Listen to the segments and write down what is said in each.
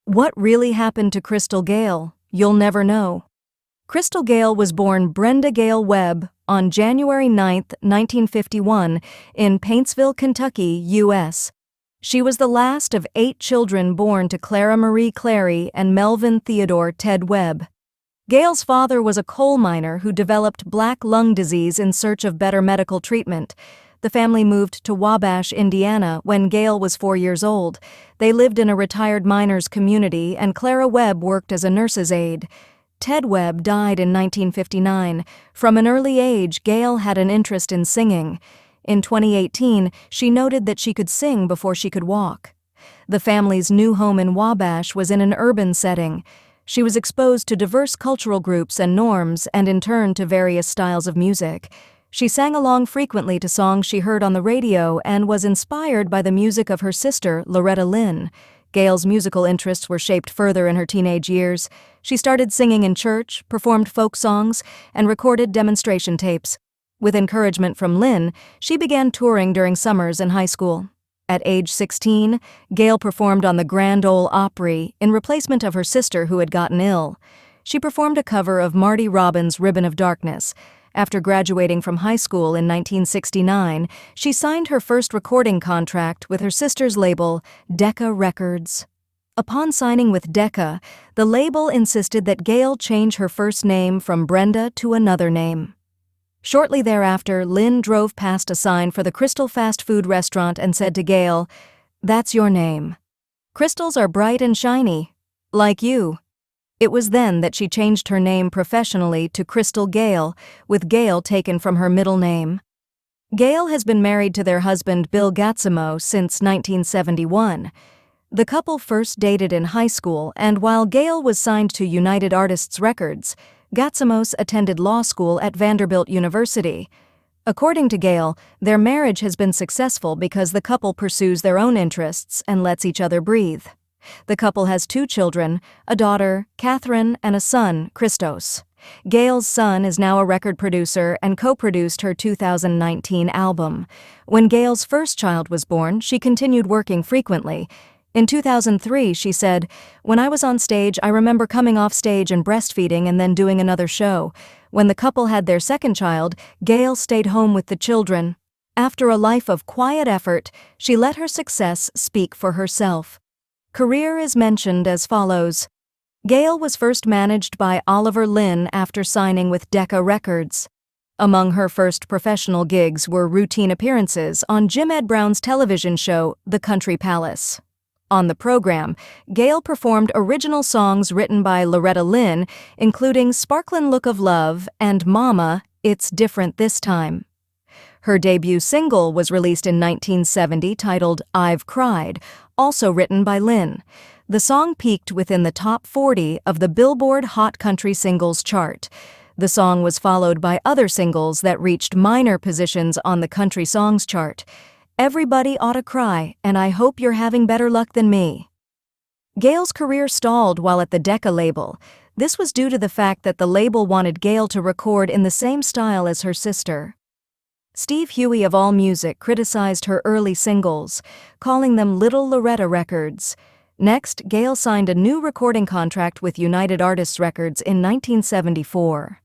What really happened to Crystal Gayle? You'll never know. Crystal Gayle was born Brenda Gayle Webb on January 9, 1951, in Paintsville, Kentucky, U.S. She was the last of 8 children born to Clara Marie Clary and Melvin Theodore Ted Webb. Gayle's father was a coal miner who developed black lung disease in search of better medical treatment. The family moved to Wabash, Indiana, when Gayle was 4 years old. They lived in a retired miners' community, and Clara Webb worked as a nurse's aide. Ted Webb died in 1959. From an early age, Gayle had an interest in singing. In 2018, she noted that she could sing before she could walk. The family's new home in Wabash was in an urban setting. She was exposed to diverse cultural groups and norms, and in turn to various styles of music. She sang along frequently to songs she heard on the radio and was inspired by the music of her sister, Loretta Lynn. Gayle's musical interests were shaped further in her teenage years. She started singing in church, performed folk songs, and recorded demonstration tapes. With encouragement from Lynn, she began touring during summers in high school. At age 16, Gayle performed on the Grand Ole Opry in replacement of her sister who had gotten ill. She performed a cover of Marty Robbins' Ribbon of Darkness. After graduating from high school in 1969, she signed her first recording contract with her sister's label, Decca Records. Upon signing with Decca, the label insisted that Gayle change her first name from Brenda to another name. Shortly thereafter, Lynn drove past a sign for the Crystal fast food restaurant and said to Gayle, "That's your name. Crystals are bright and shiny, like you." It was then that she changed her name professionally to Crystal Gayle, with Gayle taken from her middle name. Gayle has been married to their husband Bill Gatsimo since 1971. The couple first dated in high school, and while Gayle was signed to United Artists Records, Gatsimos attended law school at Vanderbilt University. According to Gayle, their marriage has been successful because the couple pursues their own interests and lets each other breathe. The couple has 2 children, a daughter, Catherine, and a son, Christos. Gayle's son is now a record producer and co-produced her 2019 album. When Gayle's first child was born, she continued working frequently. In 2003, she said, "When I was on stage, I remember coming off stage and breastfeeding and then doing another show. When the couple had their second child, Gayle stayed home with the children. After a life of quiet effort, she let her success speak for herself." Career is mentioned as follows. Gayle was first managed by Oliver Lynn after signing with Decca Records. Among her first professional gigs were routine appearances on Jim Ed Brown's television show, The Country Palace. On the program, Gayle performed original songs written by Loretta Lynn, including Sparklin' Look of Love and Mama, It's Different This Time. Her debut single was released in 1970 titled I've Cried, also written by Lynn. The song peaked within the top 40 of the Billboard Hot Country Singles chart. The song was followed by other singles that reached minor positions on the country songs chart. Everybody Oughta Cry, and I Hope You're Having Better Luck Than Me. Gayle's career stalled while at the Decca label. This was due to the fact that the label wanted Gayle to record in the same style as her sister. Steve Huey of AllMusic criticized her early singles, calling them Little Loretta records. Next, Gayle signed a new recording contract with United Artists Records in 1974.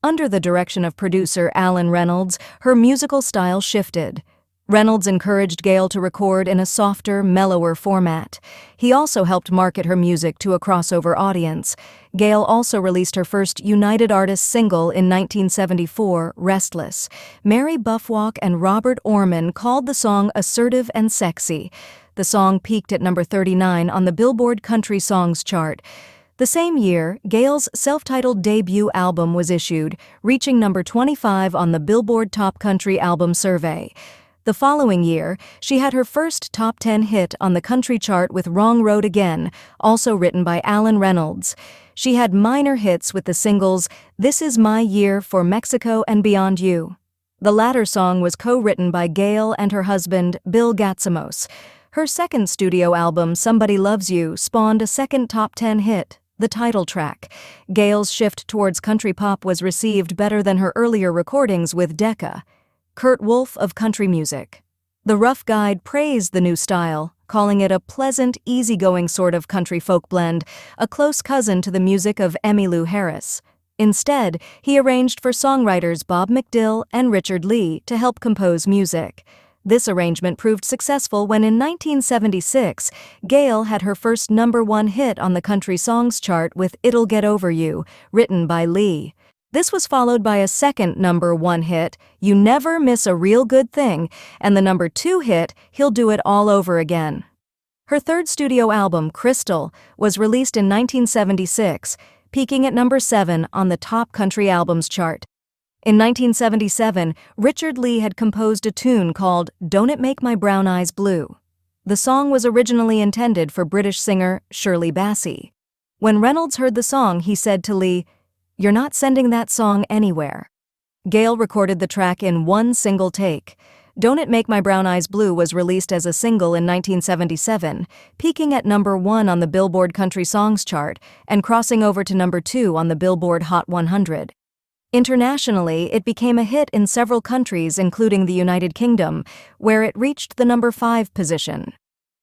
Under the direction of producer Alan Reynolds, her musical style shifted. Reynolds encouraged Gayle to record in a softer, mellower format. He also helped market her music to a crossover audience. Gayle also released her first United Artists single in 1974, Restless. Mary Buffwalk and Robert Orman called the song assertive and sexy. The song peaked at number 39 on the Billboard Country Songs chart. The same year, Gayle's self-titled debut album was issued, reaching number 25 on the Billboard Top Country Album Survey. The following year, she had her first top 10 hit on the country chart with Wrong Road Again, also written by Alan Reynolds. She had minor hits with the singles This Is My Year for Mexico and Beyond You. The latter song was co-written by Gayle and her husband, Bill Gatsimos. Her second studio album, Somebody Loves You, spawned a second top 10 hit, the title track. Gayle's shift towards country pop was received better than her earlier recordings with Decca. Kurt Wolff of country music. The Rough Guide praised the new style, calling it a pleasant, easygoing sort of country folk blend, a close cousin to the music of Emmylou Harris. Instead, he arranged for songwriters Bob McDill and Richard Lee to help compose music. This arrangement proved successful when in 1976, Gayle had her first #1 hit on the country songs chart with It'll Get Over You, written by Lee. This was followed by a second #1 hit, You Never Miss a Real Good Thing, and the #2 hit, He'll Do It All Over Again. Her third studio album, Crystal, was released in 1976, peaking at #7 on the top country albums chart. In 1977, Richard Lee had composed a tune called Don't It Make My Brown Eyes Blue. The song was originally intended for British singer Shirley Bassey. When Reynolds heard the song, he said to Lee, "You're not sending that song anywhere." Gayle recorded the track in one single take. Don't It Make My Brown Eyes Blue was released as a single in 1977, peaking at #1 on the Billboard Country Songs chart and crossing over to #2 on the Billboard Hot 100. Internationally, it became a hit in several countries, including the United Kingdom, where it reached the #5 position.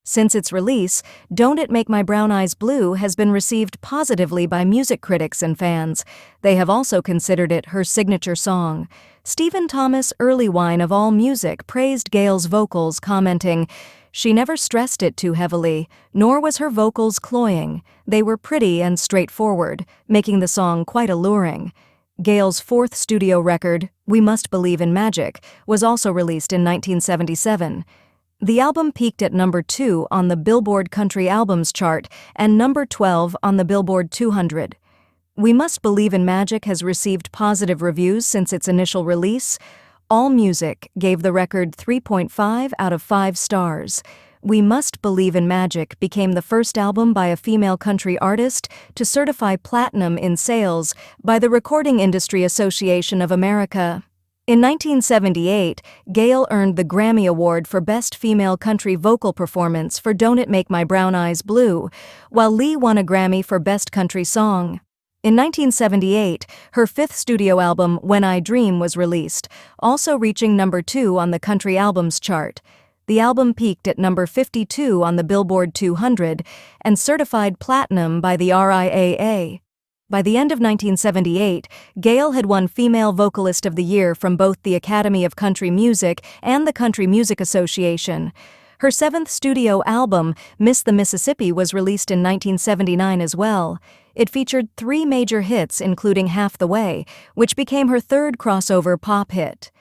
Since its release, Don't It Make My Brown Eyes Blue has been received positively by music critics and fans. They have also considered it her signature song. Stephen Thomas Earlywine of AllMusic praised Gayle's vocals, commenting, "She never stressed it too heavily, nor was her vocals cloying. They were pretty and straightforward, making the song quite alluring." Gayle's fourth studio record, We Must Believe in Magic, was also released in 1977. The album peaked at #2 on the Billboard Country Albums chart and #12 on the Billboard 200. We Must Believe in Magic has received positive reviews since its initial release. AllMusic gave the record 3.5 out of 5 stars. We Must Believe in Magic became the first album by a female country artist to certify platinum in sales by the Recording Industry Association of America. In 1978, Gayle earned the Grammy Award for Best Female Country Vocal Performance for Don't It Make My Brown Eyes Blue, while Lee won a Grammy for Best Country Song. In 1978, her fifth studio album, When I Dream, was released, also reaching #2 on the country albums chart. The album peaked at #52 on the Billboard 200 and certified platinum by the RIAA. By the end of 1978, Gayle had won Female Vocalist of the Year from both the Academy of Country Music and the Country Music Association. Her seventh studio album, Miss the Mississippi, was released in 1979 as well. It featured 3 major hits, including Half the Way, which became her third crossover pop hit.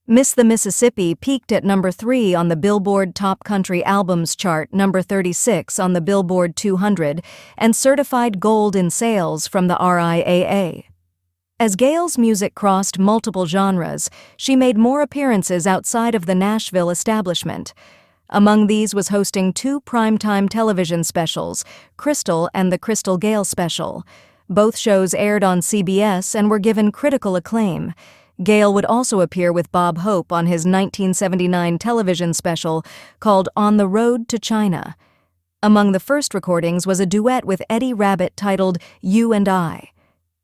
Miss the Mississippi peaked at #3 on the Billboard Top Country Albums chart, #36 on the Billboard 200, and certified gold in sales from the RIAA. As Gayle's music crossed multiple genres, she made more appearances outside of the Nashville establishment. Among these was hosting 2 primetime television specials, Crystal and the Crystal Gayle Special. Both shows aired on CBS and were given critical acclaim. Gayle would also appear with Bob Hope on his 1979 television special called On the Road to China. Among the first recordings was a duet with Eddie Rabbitt titled You and I.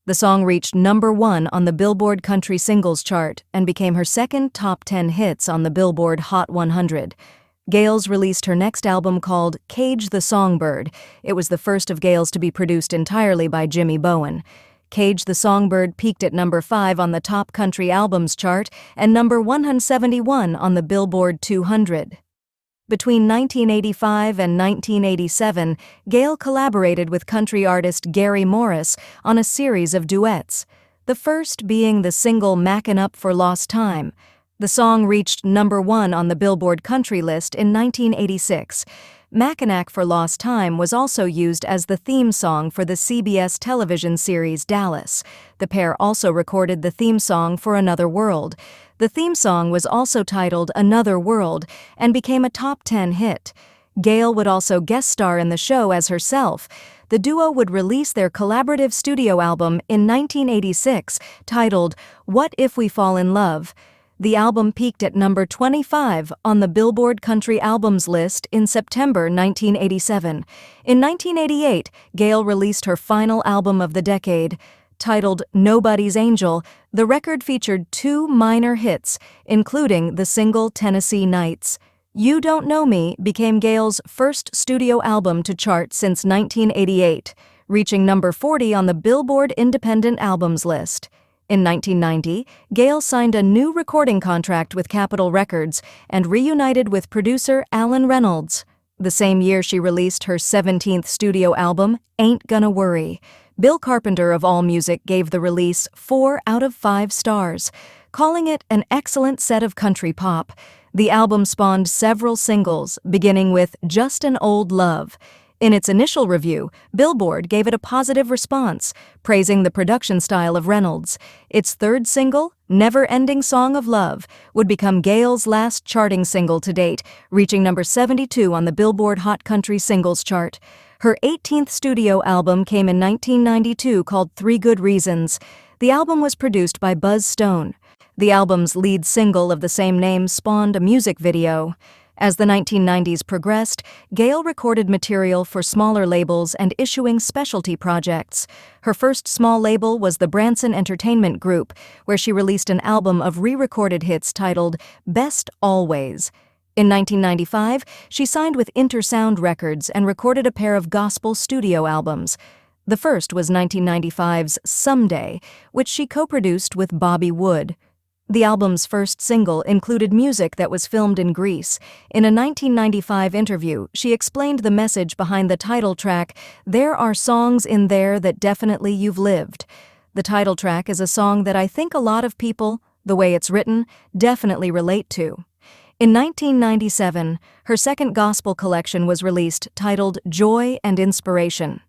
The song reached #1 on the Billboard Country Singles chart and became her second top 10 hits on the Billboard Hot 100. Gayle's released her next album called Cage the Songbird. It was the first of Gayle's to be produced entirely by Jimmy Bowen. Cage the Songbird peaked at #5 on the Top Country Albums chart and #171 on the Billboard 200. Between 1985 and 1987, Gayle collaborated with country artist Gary Morris on a series of duets, the first being the single Mackin' Up for Lost Time. The song reached #1 on the Billboard Country list in 1986. Mackinac for Lost Time was also used as the theme song for the CBS television series Dallas. The pair also recorded the theme song for Another World. The theme song was also titled Another World and became a top 10 hit. Gayle would also guest star in the show as herself. The duo would release their collaborative studio album in 1986 titled What If We Fall in Love? The album peaked at #25 on the Billboard Country Albums list in September 1987. In 1988, Gayle released her final album of the decade. Titled Nobody's Angel, the record featured 2 minor hits, including the single Tennessee Nights. You Don't Know Me became Gayle's first studio album to chart since 1988, reaching number 40 on the Billboard Independent Albums list. In 1990, Gayle signed a new recording contract with Capitol Records and reunited with producer Alan Reynolds. The same year she released her 17th studio album, Ain't Gonna Worry. Bill Carpenter of AllMusic gave the release 4 out of 5 stars, calling it an excellent set of country pop. The album spawned several singles, beginning with Just an Old Love. In its initial review, Billboard gave it a positive response, praising the production style of Reynolds. Its third single, Never Ending Song of Love, would become Gayle's last charting single to date, reaching number 72 on the Billboard Hot Country Singles chart. Her 18th studio album came in 1992 called 3 Good Reasons. The album was produced by Buzz Stone. The album's lead single of the same name spawned a music video. As the 1990s progressed, Gayle recorded material for smaller labels and issuing specialty projects. Her first small label was the Branson Entertainment Group, where she released an album of re-recorded hits titled Best Always. In 1995, she signed with Intersound Records and recorded a pair of gospel studio albums. The first was 1995's Someday, which she co-produced with Bobby Wood. The album's first single included music that was filmed in Greece. In a 1995 interview, she explained the message behind the title track, "There are songs in there that definitely you've lived." The title track is a song that I think a lot of people, the way it's written, definitely relate to. In 1997, her second gospel collection was released, titled Joy and Inspiration.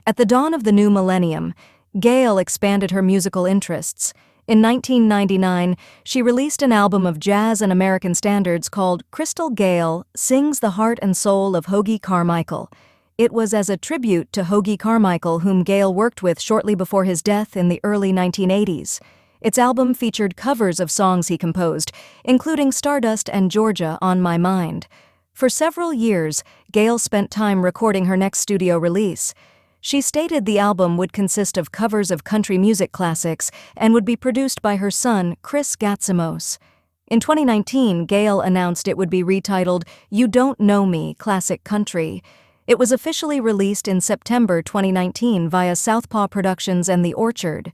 At the dawn of the new millennium, Gayle expanded her musical interests. In 1999, she released an album of jazz and American standards called Crystal Gayle Sings the Heart and Soul of Hoagy Carmichael. It was as a tribute to Hoagy Carmichael, whom Gayle worked with shortly before his death in the early 1980s. Its album featured covers of songs he composed, including Stardust and Georgia on My Mind. For several years, Gayle spent time recording her next studio release. She stated the album would consist of covers of country music classics and would be produced by her son, Chris Gatsamos. In 2019, Gayle announced it would be retitled You Don't Know Me Classic Country. It was officially released in September 2019 via Southpaw Productions and The Orchard.